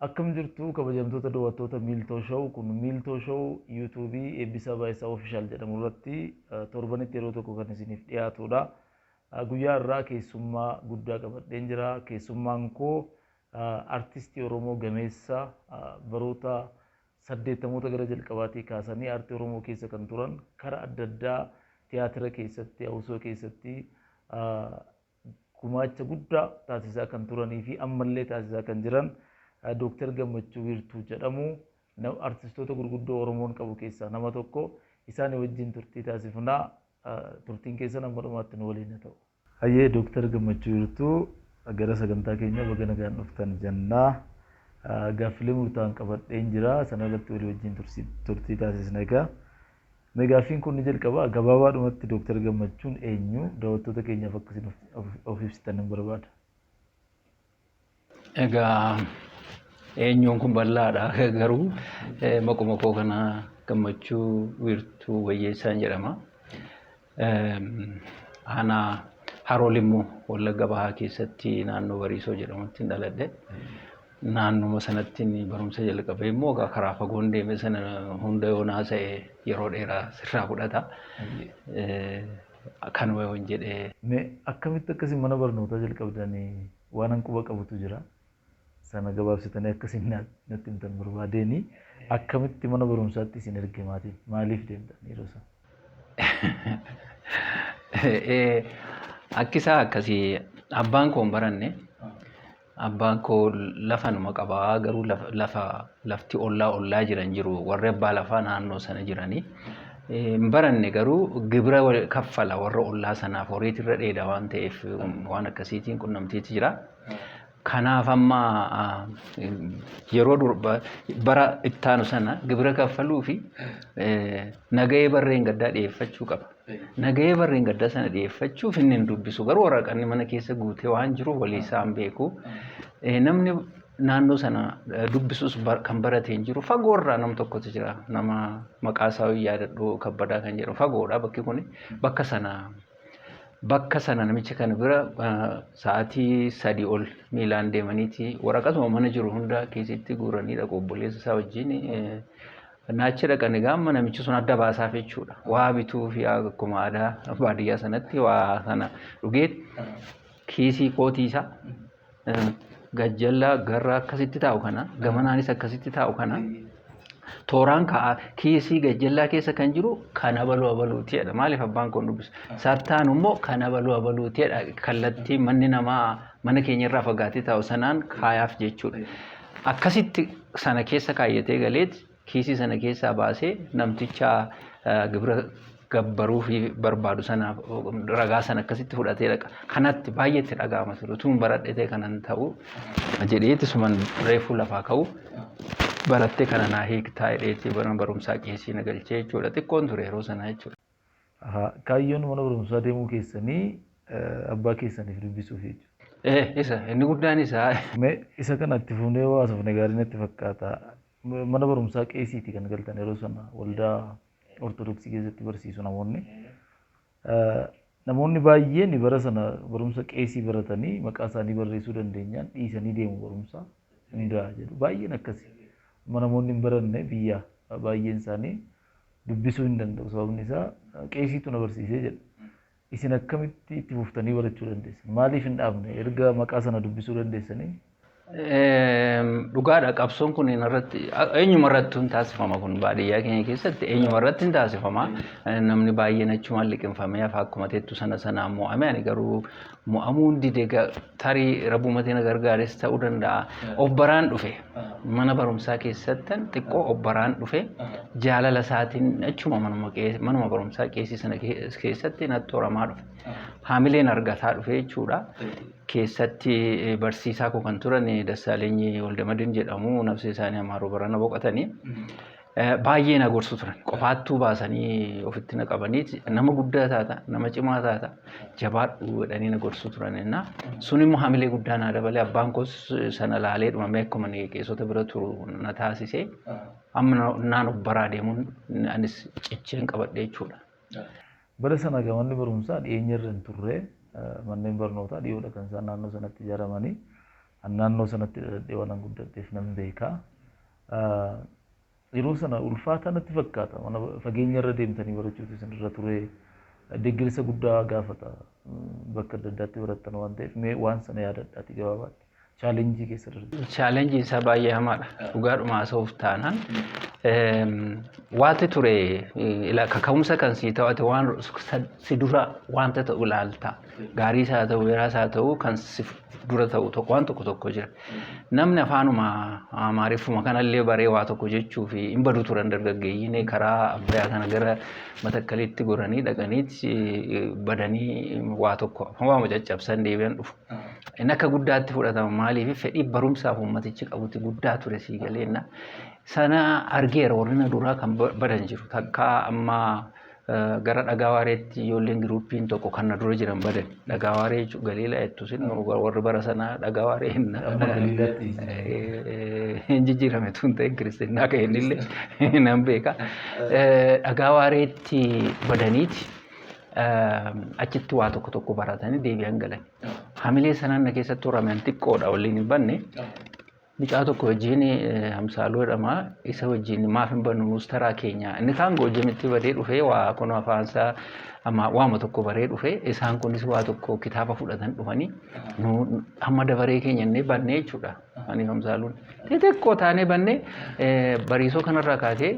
Akkam jirtu kabajamtoota daawwattoota Miiltoo Show kun Miiltoo Show YouTube eebbisaa Baayisaa Official jedhamu irratti torbanitti yeroo tokko kan isiniif dhiyaatudha. Guyyaa irraa keessummaa guddaa qabadheen jira. Keessummaan koo artistii Oromoo gameessa baroota 80moota gara jalqabaatii kaasanii aartii Oromoo keessa kan turan karaa adda addaa tiyaatira keessatti, hawwisoo keessatti gumaacha guddaa taasisaa kan turanii fi ammallee taasisaa kan jiran Dr. Gammachuu Wiirtuu jedhamu artistoota gurguddoo Oromoon qabu keessaa nama tokko. Isaan wajjin turtii taasifnaa. Turtiin keessan amma dhumaatti nu waliin ta'u. Hayyee Dr. Gammachuu Wiirtuu gara sagantaa keenya baga nagaan dhuftan jennaa. Gaaffilee murtaa'an qabadheen jira. Sana irratti walii wajjin turtii taasisna egaa. Gaaffiin kun ni jalqaba. Gabaabaadhumatti Dr. Gammachuun eenyu? Daawwattoota keenyaaf akkasiin of ibsitan nan barbaada. Egaa eenyuun kun bal'aadha garuu maquma koo kana Gammachuu Wiirtuu Wayyeessaan jedhama. Ana Haroo Limmuu Wallagga Bahaa keessatti naannoo Bariisoo jedhamutti dhaladhe. Naannoo sanatti barumsa jalqabee immoo karaa fagoon deeme sana hunda yoo naasa'e yeroo dheeraa sirraa fudhata. Kanuma yoon jedhee. Akkamitti akkasiin mana barnootaa jalqabdanii waan hanquba qabutu jira. Sana gabaabsitanii akkasiin natti himtan barbaadeeni akkamitti mana barumsaatti isin erge maatiin maaliif deemtan yeroo sana? Akkisaa akkasii abbaan koo hin baranne. Abbaan koo lafanuma qabaa garuu lafti ollaa jiran jiru warri abbaa lafaa naannoo sana jiranii. Hin baranne garuu gibira kaffala warra ollaa sanaaf horiitirra dheeda waan ta'eef waan akkasiitiin qunnamtiitti jira. Kanaaf amma yeroo bara ittaanu sana gibira kaffaluu fi nagahee barreen gaddaa dhiyeeffachuu qaba. Nagahee barreen gaddaa sana dhiyeeffachuuf inni hin dubbisu garuu waraqaan mana keessa guutee waan jiruuf walii isaan beeku. Namni naannoo sana dubbisuus kan baratee hin jiru fagoorraa nam tokkotu jira. Nama maqaa isaa yaadadhoo kabbadaa kan jedhamu fagoodha bakki kun bakka sana namicha kana bira sa'aatii 3 ol miilaan deemaniiti waraqatuma mana jiru hunda keessatti guuranii dhaqu obboleessa isaa wajjin naachi dhaqan egaa amma namichi sun adda baasaaf jechuudha. Waa bituu fi akkuma aadaa baadiyyaa sanatti waa sana dhugee kiisii kootii isaa gajjallaa garra akkasitti taa'u kana gamanaanis akkasitti taa'u kana tooraan ka'a kiisii gajjallaa keessa kan jiru kana baluutiidha. Maaliif abbaan kun dubbisu? Sattaan immoo kana baluutiidha. Kallattii manni namaa mana keenya irraa fagaatee taa'u sanaan kaayaaf jechuudha. Akkasitti sana keessa kaayyatee galeeti kiisii sana keessaa baasee namticha gibira gabbaruu fi barbaadu sanaaf ragaa sana akkasitti fudhatee dhaqa. Kanatti baay'eetti dhaga'ama ture. Utuun baradhee kanan ta'u jedheetti suman reefuu lafaa ka'u. Barattee kana naa hiiktaa hidheetti barumsaa qeesii na galchee jechuudha. Xiqqoon ture yeroo sana jechuudha. Kaayyoon mana barumsaa deemuu keessanii abbaa keessaniif dubbisuuf jechuudha. Isa inni guddaan isaa. Isa kanatti fuunee haasofne gaarii natti fakkaata. Mana barumsaa qeesiiti kan galtan yeroo sana waldaa Ortodoksii keessatti barsiisu namoonni. Namoonni baay'een bara sana barumsa qeesii baratanii maqaa isaanii barreessuu dandeenyaan dhiisanii deemu barumsaa hundaa jedhu baay'een akkasii. Namoonni hin baranne biyya baay'een isaanii dubbisuu hin danda'u. Sababni isaa qeesiitu na barsiisee jedha. Isin akkamitti itti fuftanii barachuu dandeessan? Maaliif hin dhaabne erga maqaa sana dubbisuu dandeessanii? Dhugaadha qabsoon kun eenyuma irratti hin taasifama kun baadiyyaa keenya keessatti eenyuma irratti hin taasifama. Namni baay'een achumaan liqinfamee akkuma teettu sana mo'ame ani garuu mo'amuun didee tarii rabbumatiin gargaares ta'uu danda'a. Obbaraan dhufe mana barumsaa keessatti xiqqoo obbaraan dhufe jaalala isaatiin achuma manuma barumsaa qeesii sana keessatti natti horamaa dhufe. Haamileen argataa dhufe jechuudha. Keessatti barsiisaa koo kan turan Dassaaleenyi Waldamadin jedhamu nafsi isaanii amaaruu barana boqotanii baay'ee na gorsu turan. Qofaattuu baasanii ofitti na qabanii nama guddaa taata, nama cimaa taata, jabaadhu jedhanii na gorsu turan. Sun immoo haamilee guddaa naa dabalee abbaan koos sana laalee dhumamee akkuma qeessota bira turu na taasisee amma naan obbaraa deemuun anis cicheen qabadhe jechuudha. Bara sana gamanni barumsaa dhiyeenya irra hin turre manneen barnootaa dhiyoodha kan isaan naannoo sanatti ijaaramanii naannoo sanatti dhaladhee waan guddateef nan beeka. Yeroo sana ulfaataa natti fakkaata. Mana fageenya irra deemtanii barachuutu isin irra ture. Deeggarsa guddaa gaafata. Bakka adda addaatti barattan waan ta'eef mee waan sana yaadadhaati gabaabaatti. Chaalenjii keessa darbe. Chaalenjii isaa baay'ee hamaadha. Dhugaadhuma haasa'uuf taanaan waanti ture kaka'umsa kan sii ta'ate waan si dura wanta ta'u ilaalta. Gaarii isaa ta'u, weeraa isaa ta'u kan si dura ta'u waan tokko jira. Namni afaanuma Amaariffuma kanallee baree waa tokko jechuu fi hin badu turan dargaggeeyyiin karaa Abbayyaa kana gara Matakkaliitti goranii dhaqaniiti badanii waa tokko waama caccabsan deebi'an dhufu. Inni akka guddaatti fudhatama maaliif fedhii barumsaaf uummatichi qabutti guddaa ture sii galeenna. Sana argeera warrina duraa kan badan jiru. Takka amma gara Dhagaawareetti ijoolleen giruuppiin tokko kan na dura jiran badan. Dhagaawaree Galiilaa jettu sin warri bara sanaa Dhagaawaree hin jijjiirame tun ta'e kiristinnaa ka'ennillee nan beeka. Dhagaawareetti badaniiti. Achitti waa tokko baratanii deebi'an galan. Hamilee sanaan na keessatti horaman xiqqoodha waliin hin banne. Mucaa tokko wajjin Hamsaaluu jedhama. Isa wajjin maaf hin bannu mustaraa keenya. Inni kaan Goojjamitti badee dhufee waa kun afaansaa amma waama tokko baree dhufee isaan kunis waa tokko kitaaba fudhatan dhufanii amma dabaree keenya inni bannee jechuudha. Ani Hamsaaluun xixiqqoo taanee bannee bariisoo kanarraa kaatee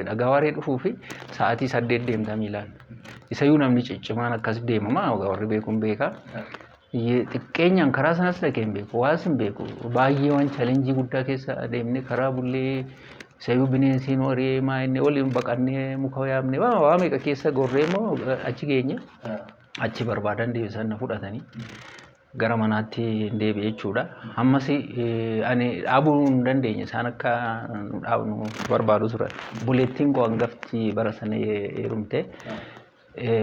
Dhagaawaree dhufuu fi sa'aatii 8 deemta miilaan. Isayyuu namni ciccimaan akkas deemama warri beekuun beeka. Xiqqeenyaan karaa sanas dhaqeen beeku waas hin beeku baay'ee waan chaalenjii guddaa keessa adeemne karaa bullee isayyuu bineensiin horii maa'inne waliin baqannee muka yaamne waa meeqa keessa gorree immoo achi geenye achi barbaadan deebisan na fudhatanii gara manaatti deebi'e jechuudha. Ammas ani dhaabuu hin dandeenye isaan akka dhaabnu barbaadu turan. Buleettiin koo hangafti bara sana heerumte.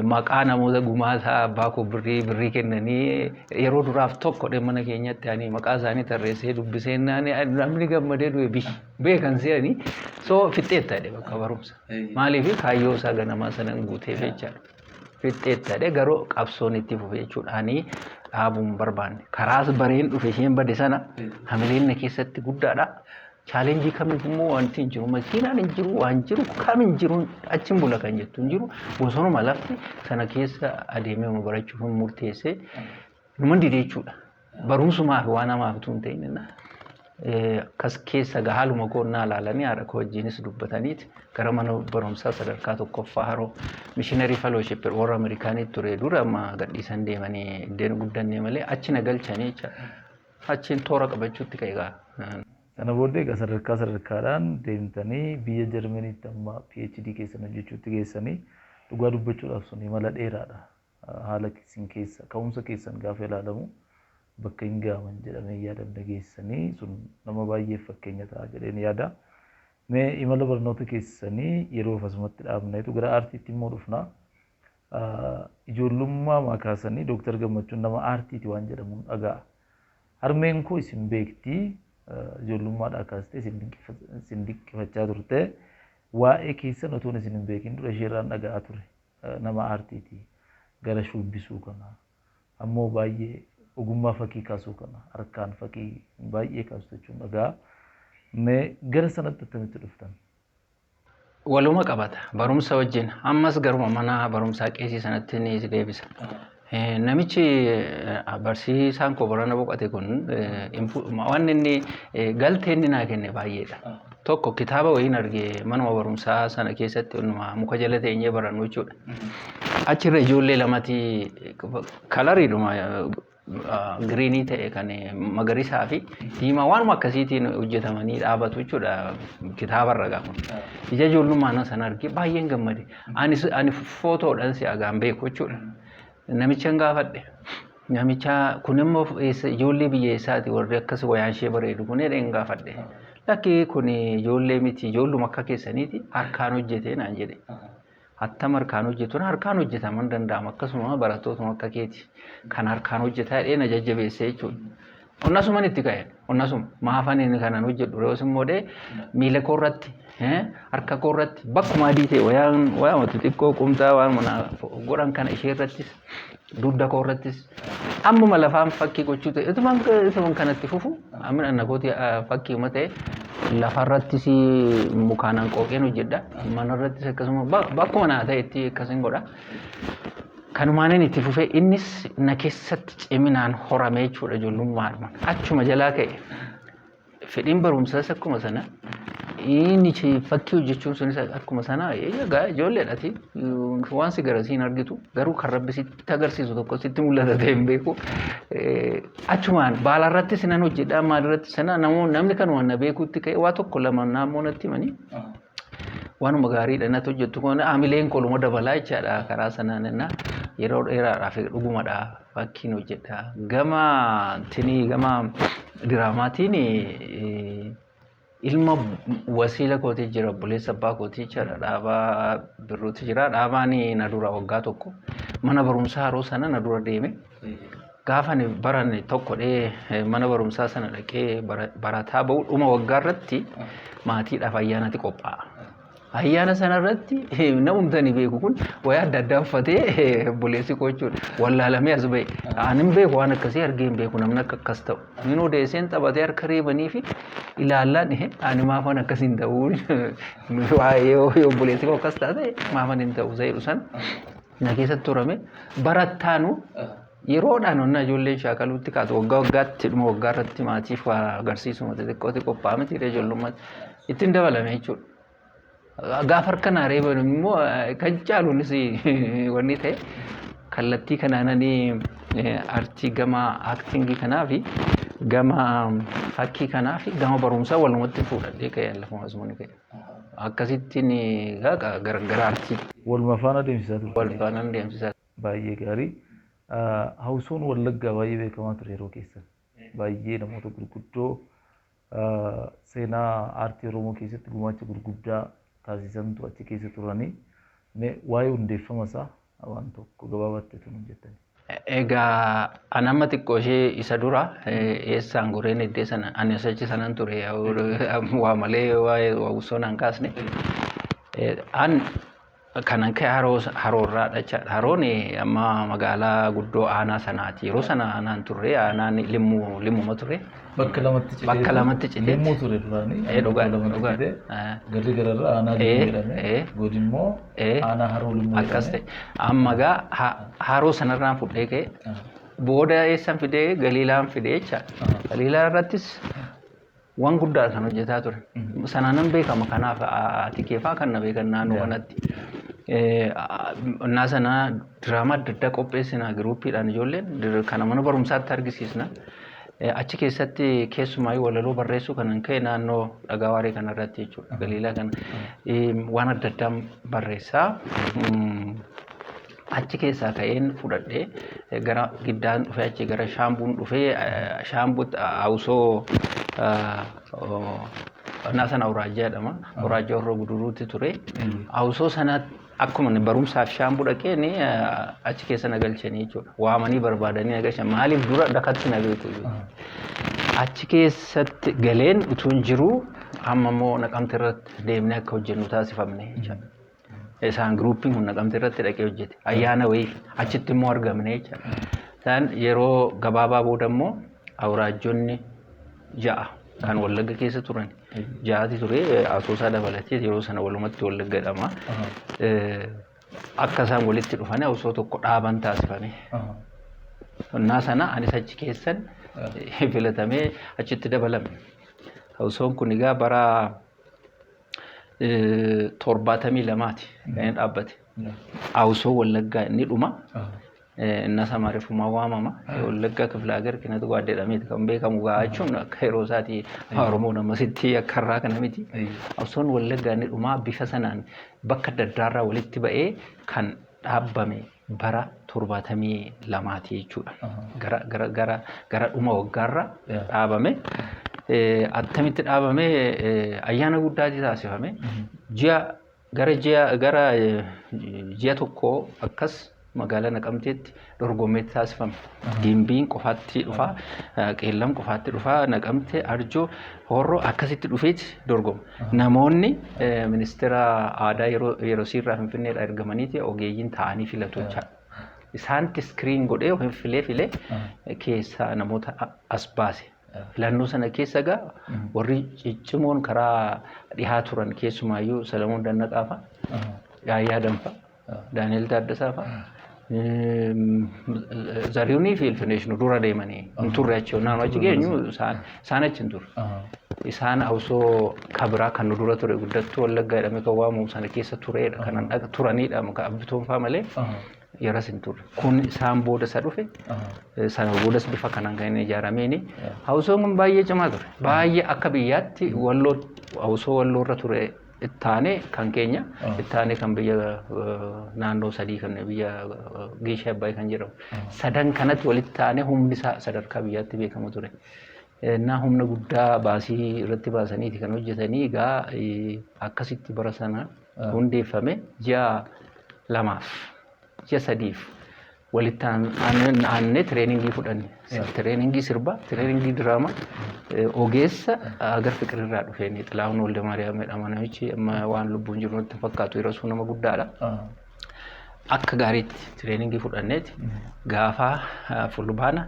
Maqaa namoota gumaasaa abbaa koo birrii kennanii yeroo duraaf tokko mana keenyatti ani maqaa isaanii tarreessee dubbisee namni gammadee du'e beekan se'anii soo fixxeettaadhe bakka barumsa. Maaliif kaayyoo isaa ganamaa sanan guutee jechaadha. Fixxeettaadhe garuu qabsoon itti fufee jechuudha. Ani dhaabuun barbaanne. Karaas bareen dhufe isheen bade sana hamileen na keessatti guddaadha. Chaalenjii kamiif immoo wanti hin jiru makiinaan hin jiru waan jiru kam hin jiru achiin bula kan jettu hin jiru bosonuma lafti sana keessa adeemee barachuuf murteessee numan didee jechuudha. Barumsumaaf waan namaaf tun ta'in akkas keessa haaluma koonnaa ilaalanii haadha koo wajjinis dubbataniiti gara mana barumsaa sadarkaa tokkoffaa haroo mishiinarii fellowship warra Ameerikaanitti ture dura amma gadhiisan deemanii iddeen guddannee malee achi na galchanii jechaadha. Achiin toora qabachuutti ka'e. Kana booddee sadarkaadhaan deemtanii biyya Jarmaniitti amma PhD keessan hojjechuutti geessanii dhugaa dubbachuudhaaf sun imala dheeraadha. Haala isin keessa ka'umsa keessan gaafa ilaalamu bakka hin gaaman jedhamee yaadamne geessanii sun nama baay'eef fakkeenya ta'a jedheen yaada. Mee imala barnoota keessanii yeroo asumatti dhaabneetu gara aartiitti immoo dhufna. Ijoollummaa makaasanii Dooktar Gammachuun nama aartiiti waan jedhamuun dhaga'a. Harmeen koo isin beektii ijoollummaadhaa kaastee isin dinqifachaa turte waa'ee keessan otoo isin hin beekin dura isheerraan dhaga'aa ture nama aartiiti gara shubbisuu kana ammoo baay'ee ogummaa fakkii kaasuu kana harkaan fakkii baay'ee kaasu jechuun dhaga'a. Mee gara sanatti attamitti dhuftan? Waluma qabata barumsa wajjin ammas garuma mana barumsaa qeesii sanatti ni deebisa. Namichi barsiisaan koo barana boqote kun waan inni galtee inni naa kenne baay'eedha. Tokko kitaaba wayiin argee manuma barumsaa sana keessatti muka jala teenyee barannu jechuudha. Achirra ijoollee lamati kalariidhuma giriinii ta'e kan magariisaa fi diimaa waanuma akkasiitiin hojjetamanii dhaabatu jechuudha kitaabarra gaafa. Ija ijoollummaa sana argee baay'een gammade. Ani footoodhaan si agaan beeku jechuudha. Namicha gaafadhe. Namicha kun immoo ijoollee biyya isaati warri akkas wayaan ishee bareedu kun jedheen gaafadhe. Lakki kun ijoollee miti ijoolluma akka keessaniiti harkaan hojjetee naan jedhe. Attam harkaan hojjetuun harkaan hojjetaman danda'ama akkasuma barattootuma akka keeti kan harkaan hojjetaa jedhee na jajjabeessee jechuudha. Onnasuman itti ka'e onnasuma maafan inni kanaan hojjedhu re'oos immoo miila koorratti harka koorratti bakkuma adii ta'e wayaamatu xiqqoo qumxaa waan godhan kana ishee irrattis dudda koo irrattis ammuma lafaan fakkii gochuu ta'e ituman kanatti fufu amin annakooti fakkii uma ta'e lafarrattis mukaanaan qooqeen hojjedha manarrattis akkasuma bakkuma naa ta'etti akkasin godha kanumaaniin itti fufee innis na keessatti ciminaan horamee jechuudha ijoollummaadhuma achuma jalaa ka'e fedhiin barumsaas akkuma sana inni fakkii hojjechuun sunis akkuma sana egaa ijoolleedhaati waan si garasiin argitu garuu kan rabbi sitti agarsiisu tokko sitti mul'ata ta'e hin beeku achumaan baalarratti sinan hojjedha maalirratti sana namni kanuma na beekutti ka'e waa tokko lama naammoo natti himanii waanuma gaariidha natti hojjettu kun amileen koluma dabalaa jechaadha karaa sanaan innaa yeroo dheeraadhaaf dhugumadha fakkiin hojjedha gama diraamaatiin ilma wasiila kootii jira obboleessa abbaa kootii jechaadha dhaabaa birruutti jira dhaabaan na dura waggaa tokko mana barumsaa haroo sana na dura deeme gaafa ni baranne tokko mana barumsaa sana dhaqee barataa ba'u dhuma waggaa irratti maatiidhaaf ayyaanatti qophaa'a. Ayyaana sana irratti namumtani beeku kun wayaa adda addaa uffatee obboleessi koo jechuudha wallaalamee as ba'e anin beeku waan akkasii argee hin beeku namni akkas ta'u min odeesseen taphatee harka reebanii fi ilaallaan ani maafan akkasiin ta'uun waa'ee obboleessi koo akkas taate maafan hin ta'u za'edhu sana na keessatti turame barattaanu yeroodhaan onna ijoolleen shaakaluutti kaatu waggaa waggaatti dhuma waggaa irratti maatiif agarsiisuma xixiqqooti qophaa'aa miti ijoollummaatti ittiin dabalame jechuudha. Gaafa harkanaa reeban immoo kan caaluunis wanni ta'e kallattii kanaananii artii gama aktingii kanaa fi gama fakkii kanaa fi gama barumsaa walumatti fuudhadhee ka'e lafuma asumani ka'e. Akkasittiin gara artii. Waluma faana deemsisaa ture. Wal faana deemsisaa. Baay'ee gaarii. Hawusoon Wallaggaa baay'ee beekamaa ture yeroo keessan. Baay'ee namoota gurguddoo seenaa aartii Oromoo keessatti gumaacha gurguddaa taasisantu achi keessa turanii waa'ee hundeeffama isaa waan tokko gabaabatti tun hojjettani. Egaa anamma xiqqoo ishee isa dura eessaan goreen iddee sana ani achi sanan ture waa malee waa'ee hawusoon an kaasne an kanan ka'e haroorraa dhachaadha. Haroon amma magaalaa guddoo aanaa sanaati. Yeroo sana aanaan turre aanaan limmuma ture. Bakka lamatti citee. Limmuu ture duraanii. Dhugaa. Garri gararra aanaa limmuu jedhame. Godimmoo aanaa haroo limmuu jedhame. Akkas ta'e. Amma gaa haroo sanarraan fudhee ka'e. Booda eessan fidee Galiilaan fidee jechaadha. Galiilaa irrattis waan guddaa kan hojjetaa ture. Sanaanan beekama kanaaf ati keefaa kan na beekan naannoo kanatti. Innaa sana diraamaa adda addaa qopheessina giruuppiidhaan ijoolleen kana mana barumsaatti argisiisna. Achi keessatti keessumaa walaloo barreessuu kanan ka'e naannoo dhagaa waaree kanarratti jechuudha. Galiilaa kana waan adda addaa barreessaa. Achi keessaa ka'een fudhadhee gara giddaan dhufee achi gara shaambuun dhufee shaambuutti hawusoo innaa sana Awuraajjaa jedhama. Awuraajjaa Horroo Guduruutti ture. Hawusoo sanatti akkuma barumsaaf shaambuu dhaqeen achi keessa na galchanii jechuudha. Waamanii barbaadanii na galchan maaliif dura dhakatti na beeku. Achi keessatti galeen utuu hin jiru amma immoo Naqamte irratti deemnee akka hojjennu taasifamne jechuudha. Isaan giruuppiin kun Naqamte irratti dhaqee hojjete. Ayyaana wayii achitti immoo argamne jechuudha. Isaan yeroo gabaabaa booda immoo Awuraajjonni 6 kan Wallagga keessa turan. 6 ture Asoosaa dabalatee yeroo sana walumatti Wallagga jedhama. Akka isaan walitti dhufanii hawusoo tokko dhaaban taasifame. Innaa sana anis achi keessan filatamee achitti dabalame. Hawusoon kun egaa bara 72 kan dhaabbate. Hawusoo Wallaggaa inni dhuma. Inna sama refumaa waamama. Wallaggaa kifla agar kinatu waaddeedhamee kan beekamu gaa jechuun akka yeroo isaati Oromoo namasitti akka irraa kana miti. Hawusoon Wallaggaa inni dhumaa bifa sanaan bakka adda addaarraa walitti ba'ee kan dhaabbame bara 72 jechuudha. Gara dhuma waggaarra dhaabame. Attamitti dhaabame ayyaana guddaati taasifame. Gara ji'a tokko akkas magaalaa Naqamteetti dorgommeetti taasifame. Gimbiin qofaatti dhufa, Qeellam qofaatti dhufa, Naqamte, Arjoo, Horroo akkasitti dhufeeti dorgoma. Namoonni ministeera aadaa yeroo siirraa Finfinneedhaa ergamaniiti ogeeyyiin ta'anii filatu jechaadha. isaanitti iskiriin godhee yookiin filee keessaa namoota as baase. Filannoo sana keessa egaa warri ciccimoon karaa dhihaa turan keessumaayyuu Salamoon Dannaqaa fa'a, Yaayyaa Danfaa, Daani'el Taaddasaa fa'a. Zarihuunii fi Ilfineeshinu dura deemanii hin turre achi naannoo achi geenyu isaan achi hin turre. Isaan osoo kabiraa kan nu dura ture guddattuu Wallaggaa jedhamee kan waamamu sana keessa turedha. Kanan turanidha muka Abbitoon fa'aa malee yaras hin turre. Kun isaan booda isa dhufe sana boodas bifa kanaan kan inni ijaarameeni. Hawusoon kun baay'ee cimaa ture. Baay'ee akka biyyaatti hawusoo walloorra ture. Ittaane kan keenya ittaane kan biyya naannoo sadii kan biyya Geeshee Abbaay kan jedhamu sadan kanatti walitti taane humni isaa sadarkaa biyyaatti beekamu ture. Naa humna guddaa baasii irratti baasaniiti kan hojjetanii egaa akkasitti bara sana hundeeffame ji'a 2 ji'a 3 walitti aanee tireeningii fudhanne. Tireeningii sirbaa, tireeningii diraamaa, ogeessa agar fiqirirraa dhufeeni. Xilaahun Walde Maariyaam jedhama namichi amma waan lubbuun jiru nutti fakkaatu yeroo sun nama guddaadha. Akka gaariitti tireeningii fudhanneeti gaafa fulbaana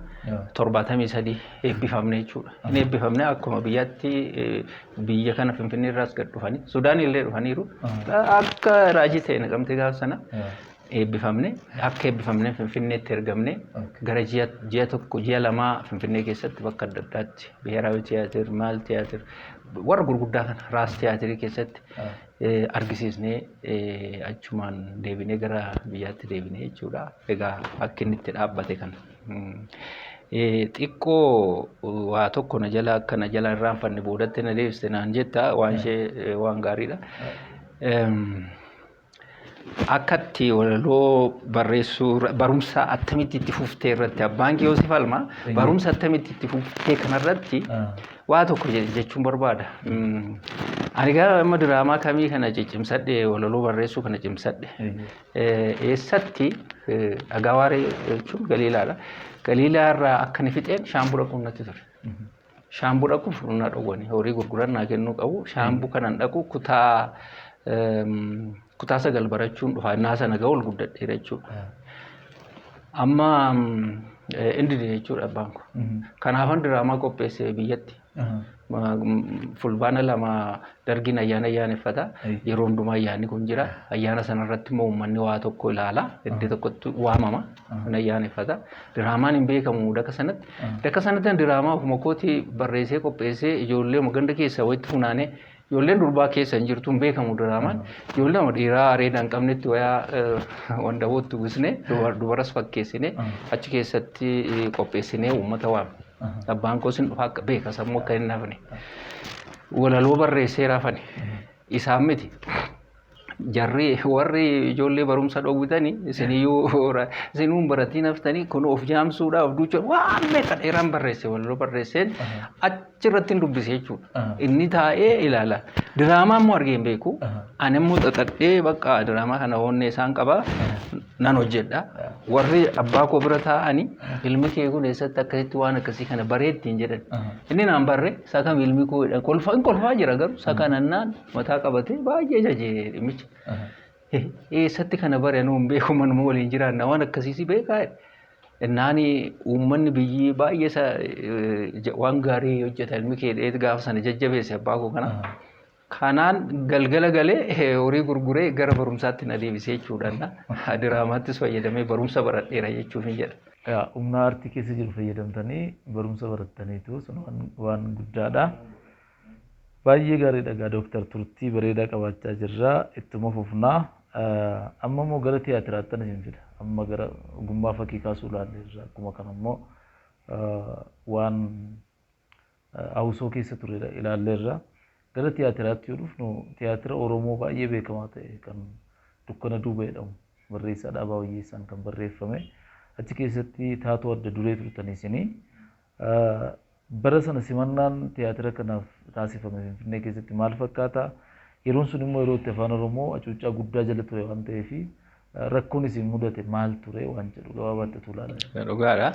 73 eebbifamne jechuudha. Inni eebbifamne akkuma biyyaatti biyya kana Finfinnee irraas gad dhufanii Sudaan illee dhufaniiru akka raajii ta'e naqamte gaafa sana. Eebbifamne akka eebbifamne Finfinneetti ergamne gara ji'a tokko ji'a 2 Finfinnee keessatti bakka adda addaatti Biheeraawi Tiyaatir, Maal Tiyaatir warra gurguddaa kana Raas Tiyaatirii keessatti argisiisnee achumaan deebinee gara biyyaatti deebinee jechuudha. Egaa akka inni itti dhaabbate kana. Xiqqoo waa tokko na jala akka na jala irraanfanne boodatti na deebiste naan jetta waan ishee waan gaariidha. Akkatti walaloo barreessuu barumsa attamitti itti fuftee irratti abbaan kee Yoosef Almaa barumsa attamitti itti fuftee kanarratti waa tokko jechuun barbaada. Ani gara amma diraamaa kamii kana cimsadhe walaloo barreessuu kana cimsadhe. Eessatti Agawaaree jechuun Galiilaadha. Galiilaa irraa akka ni fixeen shaambuu dhaquun natti ture. Shaambuu dhaquun furunaa dhowwanii horii gurgurannaa kennuu qabu. Shaambuu kanan dhaqu kutaa 9 barachuun dhufa innaa sana ga'u ol guddadheera jechuudha. Amma inni jechuudha abbaan kun. Kanaafan diraamaa qopheesse biyyatti. Fulbaana 2 dargiin ayyaana ayyaaneffata. Yeroo hundumaa ayyaanni kun jira. Ayyaana sanarratti immoo uummanni waa tokko ilaala. Iddoo tokkotti waamama. Ayyaaneffata. Diraamaan hin beekamu daka sanatti. Daka sanatti diraamaa ofuma kooti barreessee qopheessee ijoollee ganda keessa walitti funaanee ijoolleen durbaa keessa hin jirtu hin beekamu diraamaan. Ijoollee dhiiraa areeda hin qabnetti wayaa wandabootti uwwisnee dubaras fakkeessinee achi keessatti qopheessinee uummata waamne. Abbaan koos hin dhufa akka beeka sammuu akka hin hafne. Walaloo barreessee raafane. Isaan miti. Jarri warri ijoollee barumsa dhowwitanii isinuun baratiin haftanii kun of jaamsuudhaaf duuchuun waan meeqa dheeraan barreesse walaloo barreesseen achirratti hin dubbise jechuudha. Inni taa'ee ilaala. Diraamaa immoo argee hin beeku. Ani immoo xaxadhee bakka diraamaa kana hoonnee isaan qabaa nan hojjedha. Warri abbaa koo bira taa'anii ilmi kee kun eessatti akkasitti waan akkasii kana bareetti hin jedhan. Inni naan barre sakam ilmi koo kolfaa jira garuu sakanannaan mataa qabatee baay'ee jajee dhimicha. Eessatti kana bare nu hin beeku manuma waliin jiraanna waan akkasiisi beekaa. Naani uummanni biyyi baay'ee waan gaarii hojjeta ilmi kee dheet gaafa sana jajjabeesse abbaa koo kana. Kanaan galgala galee horii gurguree gara barumsaatti na deebisee jechuudha. Diraamaattis fayyadamee barumsa baradheera jechuuf hin jedha. Humna aartii keessa jiru fayyadamtanii barumsa barattaniitu sun waan guddaadha. Baay'ee gaariidha egaa Dooktar Turtii bareedaa qabaachaa jirra. Ittuma fufnaa. Amma immoo gara tiyaatiraatti na fida. Amma gara ogummaa fakkii kaasuu ilaalleerra. Akkuma kana immoo waan hawusoo keessa turedha ilaalleerra. Gara tiyaatiraatti yoo dhufnu tiyaatira Oromoo baay'ee beekamaa ta'e kan Dukkana Duubaa jedhamu barreessaa Dhaabaa Wayyeessaan kan barreeffame. Achi keessatti taatoo adda duree turtanii isinii. Bara sana simannaan tiyaatira kanaaf taasifame Finfinnee keessatti maal fakkaata? Yeroon sun immoo yeroo itti afaan Oromoo hacuuccaa guddaa jala ture waan ta'eef rakkoon isin mudate maal ture waan jedhu gabaabaatti tuulaadha. Dhugaadha.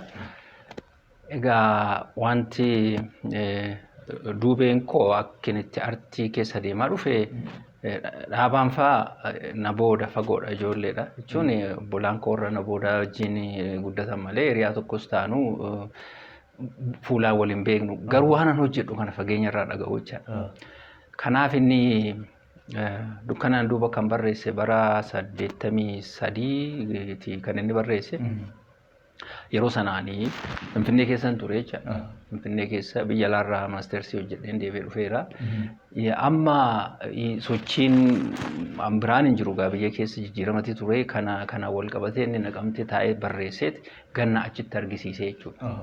Egaa wanti duubeen koo akkinitti artii keessa deemaa dhufe dhaabaan fa'aa na booda fagoodha ijoolleedha jechuun bolaan koorra na booda wajjin guddatan malee hiriyaa tokkos taanu fuulaan waliin beeknu garuu waan hojjedhu kana fageenya irraa dhaga'uu jechaadha. Kanaaf inni dukkanaan duuba kan barreesse bara 83 kan inni barreesse. Yeroo sanaanii Finfinnee keessan ture jechaadha. Finfinnee keessa biyya alaarraa maastersii hojjedheen deebi'ee dhufeera. Amma sochiin biraan hin jiru gaa biyya keessa jijjiiramati ture kana wal qabatee inni naqamtee taa'ee barreesseet ganna achitti argisiise jechuudha.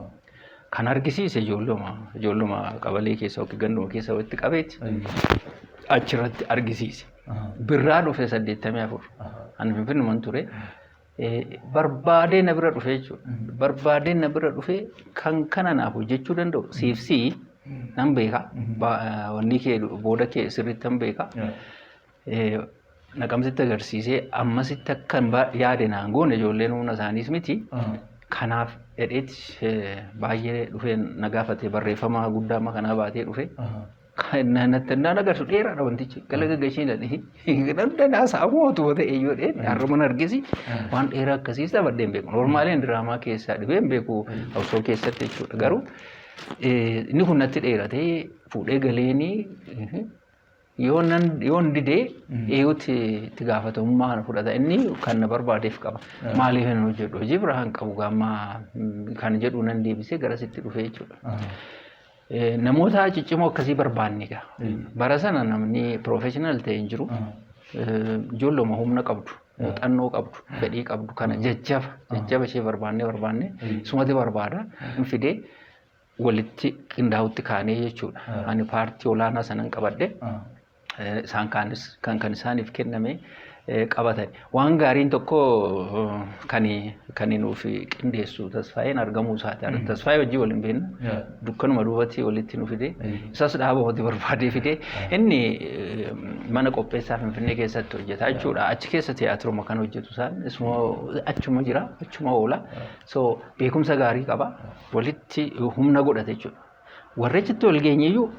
Kan argisiise ijoolluma qabalee keessa yookiin ganduma keessa walitti qabeeti achirratti argisiise. Birraa dhufe 84. Ani Finfinnumaan ture. Barbaadee na bira dhufe jechuudha. Barbaadee na bira dhufe kan kana naaf hojjechuu danda'u siifsii nan beeka. Wanni kee booda kee sirriitti nan beeka. Naqamsitti agarsiisee ammasitti akkan yaade naan goone ijoolleen humna isaaniis miti. Kanaaf dheedheetti baay'ee dhufee na gaafate barreeffama guddaa amma kanaa baatee dhufe. Naan agarsu dheeraadha wantichi gala gaggashiin dhadhii danda'a saamuutu ta'e yoo ta'e harma argisi waan dheeraa akkasiis taphadhee hin beeku. Normaaleen diraamaa keessaa dhibee hin beeku hawsoo keessatti jechuudha. Garuu inni kun natti dheeratee fuudhee galeenii yoon didee eeyyuutti itti gaafatamummaa fudhata. Inni kan na barbaadeef qaba. Maaliif hin hojjedhu hojii biraa hin qabu gaammaa kan jedhu nan deebisee garasitti dhufee jechuudha. Namoota ciccimoo akkasii barbaanne egaa bara sana namni professional ta'e hin jiru. Ijoolluma humna qabdu, muuxannoo qabdu, fedhii qabdu kana jajjaba ishee barbaanne sumatti barbaada hin fidee walitti qindaa'utti kaanee jechuudha. Ani paartii olaanaa sanan qabadhe isaan kaanis kan isaaniif kenname qabatan. Waan gaariin tokko kan nuuf qindeessu Tasfaayeen argamuu isaati. Tasfaayee wajjin waliin beekna. Dukkanuma duubatti walitti nu fide. Isas dhaabamatti barbaadee fide. Inni mana qopheessaa Finfinnee keessatti hojjeta jechuudha. Achi keessa tiyaatiruma kan hojjetu isaan achuma jira, achuma oola. So beekumsa gaarii qaba. Walitti humna godhate jechuudha. Warri achitti wal geenyeyyuu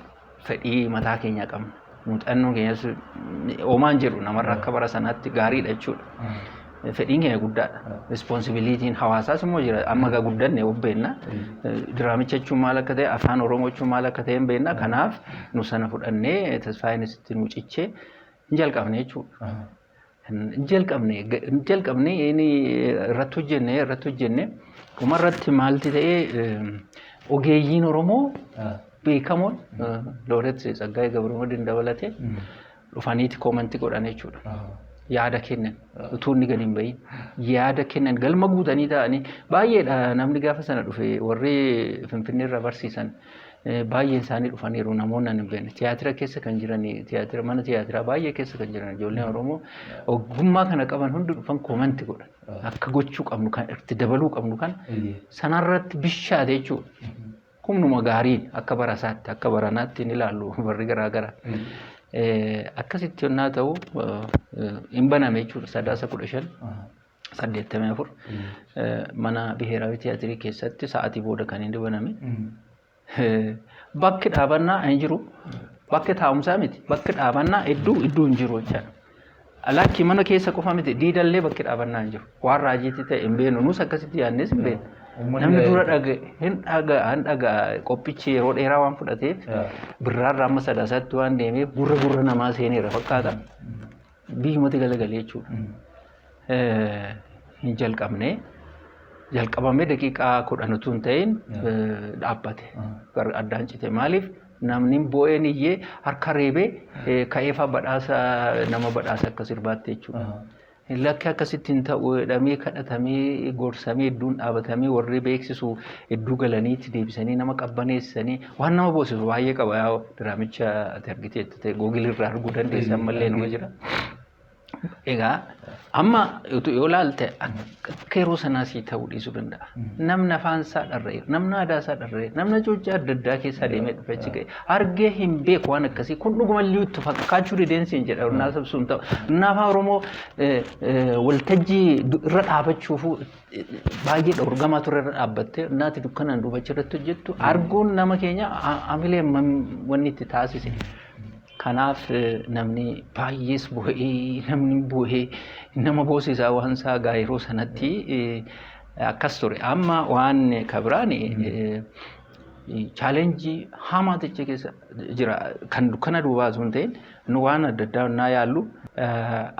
fedhii mataa keenyaa qabna. Muuxannoon keenyas oomaan jedhu namarraa akka bara sanaatti gaariidha jechuudha. Fedhiin keenya guddaadha. Responsibilitiin hawaasaas immoo jira. Amma gaa guddanne of beekna. Diraamicha jechuun maal akka ta'e, afaan Oromoo jechuun maal akka ta'e hin beekna. Kanaaf nu sana fudhannee Tasfaayeenis itti nu cichee hin jalqabne jechuudha. Hin jalqabne irratti hojjenne dhumarratti maalti ta'ee ogeeyyiin Oromoo beekamoon Looret Tsaggaayee Gabramadiin dabalatee dhufaniiti koomentii godhan jechuudha. Yaada kennan utuu inni gadi hin bahin yaada kennan galma guutanii ta'anii baay'eedha namni gaafa sana dhufe warri Finfinnee irra barsiisan baay'een isaanii dhufaniiru namoonni hin beekne tiyaatira keessa kan jiran mana tiyaatiraa baay'ee keessa kan jiran ijoolleen Oromoo ogummaa kana qaban hundi dhufan koomentii godhan akka gochuu qabnu kan itti dabaluu qabnu kan sanarratti bishaate jechuudha. Humnuma gaariin akka barasaatti akka baranaatti ni ilaallu warri garaagara. Akkasitti yonnaa ta'u hin baname jechuudha 1584 mana Biheeraawi Tiyaatirii keessatti sa'aatii booda kan inni baname. Bakki dhaabannaa hin jiru. Bakki taa'umsaa miti. Bakki dhaabannaa iddoo hin jiru jechaadha. Alaakki mana keessa qofa miti diidallee bakki dhaabannaa hin jiru. Waan raajiitti ta'e hin beeknu nus akkasitti yaadnes hin beeknu. Namni dura hin dhagaa qophichi yeroo dheeraa waan fudhateef birraarraa amma sadaasaatti waan deemeef gurra namaa seeneera fakkaata. Biyyumatti galagalee jechuudha. Hin jalqabamee daqiiqaa 10 utuu hin ta'in dhaabbate. Addaan cite maaliif namni boo'een iyyee harka reebee ka'eefaa nama badhaasa akka sirbaatti jechuudha. Lakki akkasittiin ta'uu jedhamee kadhatamee gorsamee iddoon dhaabatamee warri beeksisu iddoo galaniitti deebisanii nama qabbaneessanii waan nama boosisu baay'ee qaba yaa diraamicha ati argiteetti ta'e googilirraa arguu dandeessa ammallee nama jira. Egaa amma yoo ilaalte akka yeroo sanaasii ta'uu dhiisuu danda'a. Namni afaan isaa dharra'eera, namni aadaa isaa dharra'eera, namni cuucaa adda addaa keessaa deemee dhufe achi ga'e argee hin beeku waan akkasii kun dhugumallee itti fakkaachuu dideensiin jedha onnaa sabsuun ta'u. Onnaa afaan Oromoo waltajjii irra dhaabachuuf baay'ee dhorgamaa ture irra dhaabbattee onnaati dukkanaan duubachi irratti hojjettu arguun nama keenya amilee wanni itti taasise. Kanaaf namni baay'ees bu'ee namni bu'ee nama boosisaa waan isaa gaayiroo sanatti akkas ture. Amma waan kabiraani chaalenjii hamaa ta'e keessa jira kan dukkana duubaa sun ta'in nu waan adda addaa naa yaallu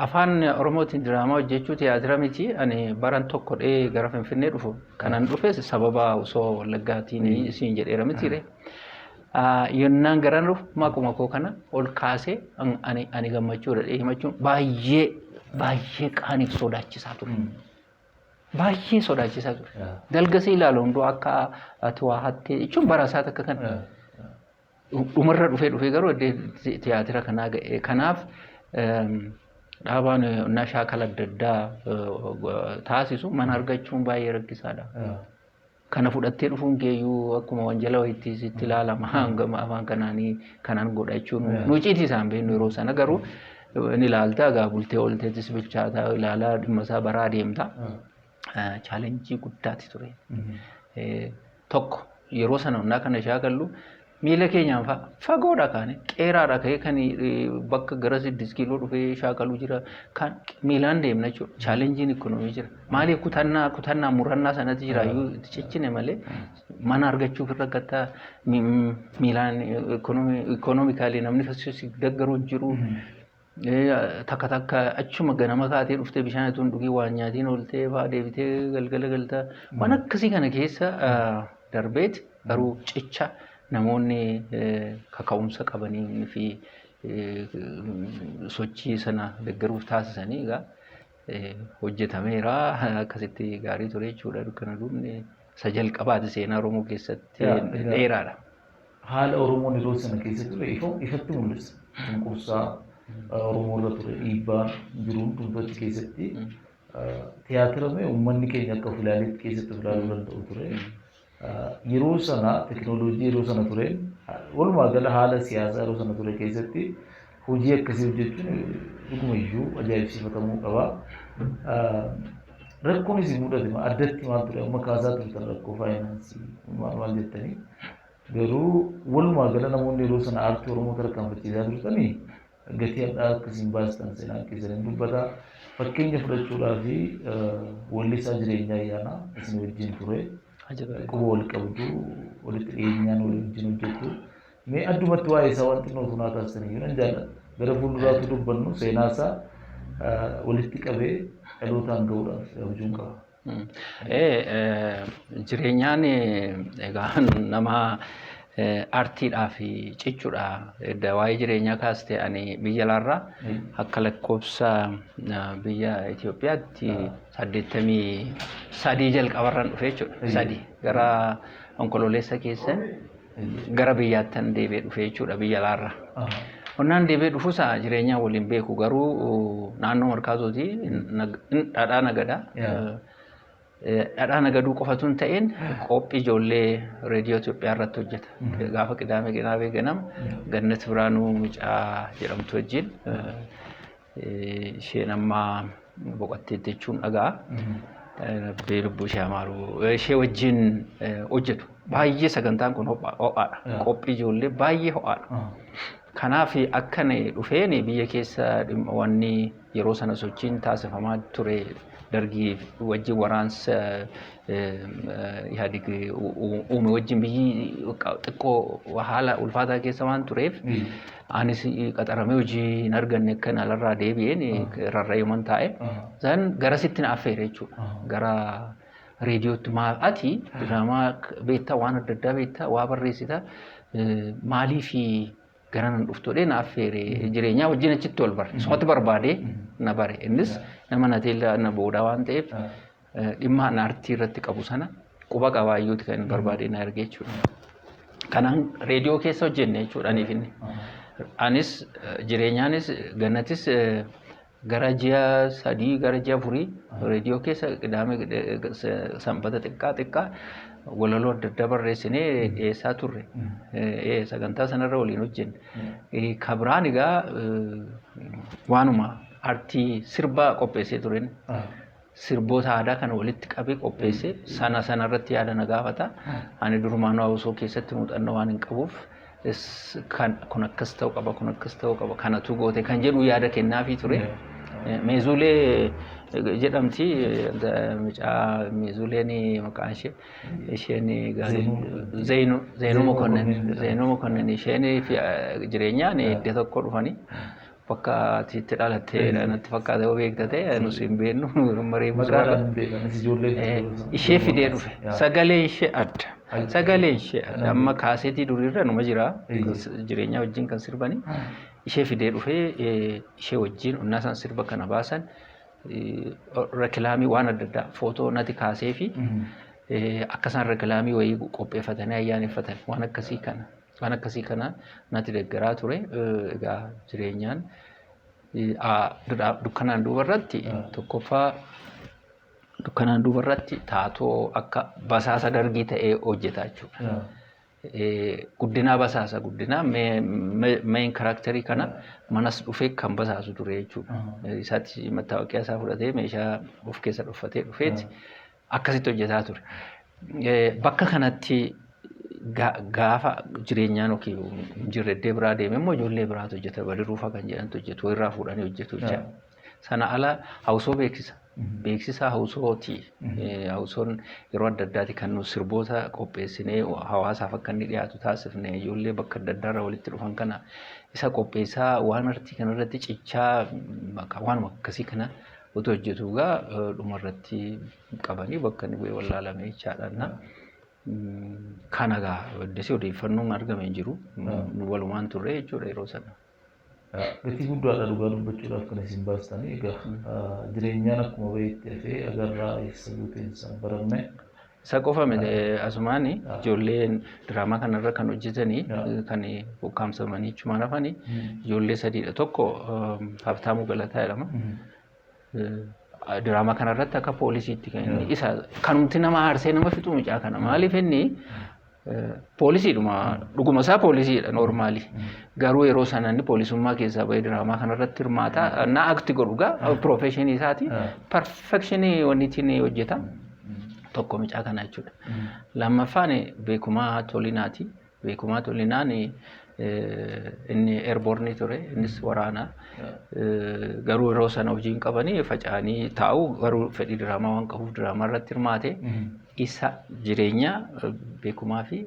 afaan Oromootiin diraamaa hojjechuu tiyaatira miti ani baran tokko gara Finfinnee dhufu kanan dhufe sababa osoo Wallaggaatiin isiin jedheera mitiire. Yonnaan garan dhufu maquma koo kana ol kaasee ani gammachuudha himachuun baay'ee qaaniif sodaachisaa ture. Baay'ee sodaachisaa ture. Dalgasii ilaalu hunduu akka ati waa hattee jechuun barasaa takka kan dhumarra dhufee garuu tiyaatira kanaa ga'e. Kanaaf dhaabaan onnaa shaakala adda addaa taasisu mana argachuun baay'ee rakkisaadha. Kana fudhattee dhufuun keeyyuu akkuma wanjala wayiitti sitti ilaalama hangama afaan kanaanii kanaan godha jechuun nuuciitii isaan beeknu yeroo sana garuu ni ilaaltaa egaa bultee oolteettis bilchaataa ilaalaa dhimma isaa baraa deemta. Chaalenjii guddaati ture. Tokko yeroo sana onnaa kana shaakallu miila keenyaan fagoodha kaane qeeraadha ka'ee kan bakka gara 6 kiiloo dhufee shaakaluu jira kan miilaan deemna jechuudha. Chaalenjiin ikoonoomii jira. Maaliif kutannaa murannaa sanatti jira iyyuu ciccine malee mana argachuuf irra gattaa miilaan ikoonoomikaalii namni fasiisi deggaruu jiru. Takka achuma ganama kaatee dhuftee bishaan itoo dhugii waan nyaatiin ooltee fa'aa deebitee galgala galtaa waan akkasii kana keessa darbeeti garuu cicha namoonni kaka'umsa qabanii fi sochii sana deggaruuf taasisanii egaa hojjetameera akkasitti gaarii ture jechuudha. Dukkana duubni isa jalqabaati seenaa Oromoo keessatti dheeraadha. Haala Oromoon yeroo sana keessa ture ifatti mul'isa. Cunqursaa Oromoo irra ture dhiibbaa jiruun dhuunfatti keessatti tiyaatira uummanni keenya akka filaaleetti keessatti filaaluu danda'u ture. Yeroo sana teknooloojii yeroo sana ture walumaa gala haala siyaasaa yeroo sana ture keessatti hojii akkasii hojjechuun dhuguma iyyuu ajaa'ibsiifatamuu qaba. Rakkoon isin mudate addatti maal ture amma kaasaa turtan rakkoo faayinaansii maal jettanii garuu walumaa gala namoonni yeroo sana aartii Oromoo tarkaanfachiisaa turtanii gatii addaa akkasiin baastan seenaa keessaniin dubbata. Fakkeenya fudhachuudhaaf wallisaa jireenyaa ayyaanaa isin wajjin ture. Quba wal qabdu walitti dhiyeenyaan walii wajjin hojjetu. Mee addumatti waa'ee isaa wanti nuti naa kaastanii jiran jaalladha. Gara fuulduraatti dubbannu seenaa isaa walitti qabee dhalootaan gahuudhaaf abjuun qaba. Jireenyaan egaa nama aartiidhaa fi cichuudha. Waa'ee jireenyaa kaaste ani biyya alaarraa akka lakkoofsa biyya Itoophiyaatti 83 jalqabarraan dhufe jechuudha. 3 gara onkololeessa keessa gara biyyaattan deebi'ee dhufe jechuudha biyya alaarraa. Onnaan deebi'ee dhufuusaa jireenyaa waliin beeku garuu naannoo Markaatootti dhadhaa nagadaa. Dhadhaa nagaduu qofatu hin ta'in qophii ijoollee reediyoo Itoophiyaa irratti hojjeta. Gaafa qidaamee ganama Gannat Biraanuu Mucaa jedhamtu wajjin isheen amma boqotteetti jechuun dhagaa. Lubbuu ishee amaaru ishee wajjin hojjetu. Baay'ee sagantaan kun ho'aadha. Qophii ijoollee baay'ee ho'aadha. Kanaaf akkan dhufeen biyya keessa wanni yeroo sana sochiin taasifamaa ture. Dargii wajjin waraansa Ihaadig uume wajjin biyyi xiqqoo haala ulfaataa keessa waan tureef anis qaxaramee hojii hin arganne akkan alarraa deebi'een rarra'eeman taa'e isaan garasitti na affeere jechuudha. Gara reediyootti ati diraamaa beektaa waan adda addaa beektaa waa barreessitaa maaliifi gara nan dhuftodhee na affeere jireenyaa wajjin achitti ol bare sooti barbaadee na bare innis nama na teellaa na boodaa waan ta'eef dhimma aartii irratti qabu sana quba qabaayyuuti kan barbaadee na erge jechuudha. Kanaan reediyoo keessa hojjenne jechuudha aniifinne. Anis jireenyaanis gannatis gara ji'a 3 gara ji'a 4 reediyoo keessa qidaamee sanbata xiqqaa walaloo adda addaa barreessinee dhiyeessaa turre. Sagantaa sanarra waliin hojjenne. Kabiraan egaa waanuma aartii sirbaa qopheessee turen. Sirboota aadaa kana walitti qabee qopheessee sanarratti yaada na gaafata. Ani durumaan hawaasoo keessatti muuxannoo waan hin qabuuf kun akkas ta'uu qaba kun akkas ta'uu qaba kanatu goote kan jedhu yaada kennaafii ture. Meezuulee jedhamti mucaa meezuuleen maqaan isheen Zeenuu Mokonnin isheen jireenyaan iddoo tokko dhufanii bakka itti dhalattee natti fakkaate beektate nus hin beeknu marii mucaa ishee fidee dhufe sagalee ishee adda. Sagalee ishee amma kaaseetii duriirra numa jira jireenya wajjin kan sirbanii ishee fidee dhufee ishee wajjin onnaa isaan sirba kana baasan rekilaamii waan adda addaa footoo natti kaasee fi akka isaan rekilaamii wayii qopheeffatanii ayyaaneffatan waan akkasii kana natti deeggaraa ture. Egaa jireenyaan dukkanaan duubarratti tokkoffaa dukkanaan duubarratti taatoo akka basaasa dargii ta'ee hojjetaa jechuudha. Guddinaa basaasa guddinaa main karakterii kana manas dhufee kan basaasu ture jechuudha. Isaatti mattaawaqaa isaa fudhatee meeshaa of keessa dhuffatee dhufeetti akkasitti hojjetaa ture. Bakka kanatti gaafa jireenyaan yookiin jirreddee biraa deeme immoo ijoollee biraatu hojjeta badiruufa kan jedhantu hojjetu irraa fuudhanii hojjetu jecha. Sana ala hawsoo beeksisa hawsooti. Hawsoon yeroo adda addaati kan nu sirboota qopheessinee hawaasaaf akka inni dhiyaatu taasifne ijoollee bakka adda addaarra walitti dhufan kana isa qopheessaa waan artii kanarratti cichaa waan akkasii kana utuu hojjetu gaa dhumarratti qabanii bakka inni bu'ee wallaalame jechaadha. Kanagaa waddisi odeeffannoon argame hin jiru walumaan turre jechuudha yeroo sana. Gatii guddaadha dhugaa dubbachuudhaaf kan isin baastanii egaa jireenyaan akkuma beekte ta'e agarraa eessa buuteen isaan baramne. Isa qofa miti asumaan ijoolleen diraamaa kanarra kan hojjetanii kan ukkaamsamanii chumaan hafanii ijoollee sadiidha. Tokko Habtaamuu Galataa jedhama. Diraamaa kanarratti akka poolisiitti kan inni isa kanumti nama aarsee nama fixu mucaa kana maaliif inni poolisiidhuma dhuguma isaa poolisiidha noormaali. Garuu yeroo sana inni poolisummaa keessaa bahee diraamaa kanarratti hirmaata na akti godhugaa profeshinii isaati perfectionii wannitiin hojjeta tokko mucaa kana jechuudha. Lammaffaan Beekumaa Tolinaati. Beekumaa Tolinaan inni airborne ture innis waraana garuu yeroo sana hojiin qabanii faca'anii taa'u garuu fedhii diraamaa waan qabuuf diraamaa irratti hirmaate isa jireenya Beekumaa fi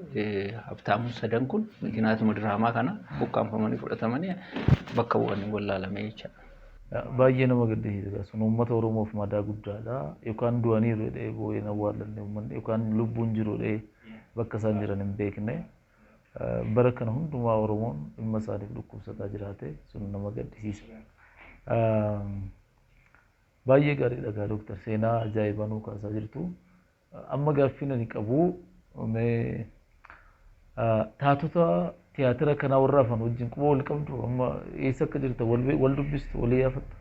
Habtaamuu sadan kun maqinaatuma diraamaa kana buqqaanfamanii fudhatamanii bakka bu'anii wallaalame jechaadha. Baay'ee nama gaddisiisa sun uummata Oromoof madaa guddaadha yookaan du'aniiru jedhee boo'ee awwaalanne uummanni yookaan lubbuun jiru jedhee bakka isaan jiran hin beekne. Bara kana hundumaa Oromoon dhimma isaaniif dhukkubsataa jiraate sun nama gaddisiisa. Baay'ee gaariidha gaa Dooktar seenaa ajaa'ibaa nuu kaasaa jirtu. Amma gaaffiin ani qabu taatota tiyaatira kanaa warra hafan wajjin quba wal qabdu amma eessa akka jirta wal dubbistu walii yaafatta.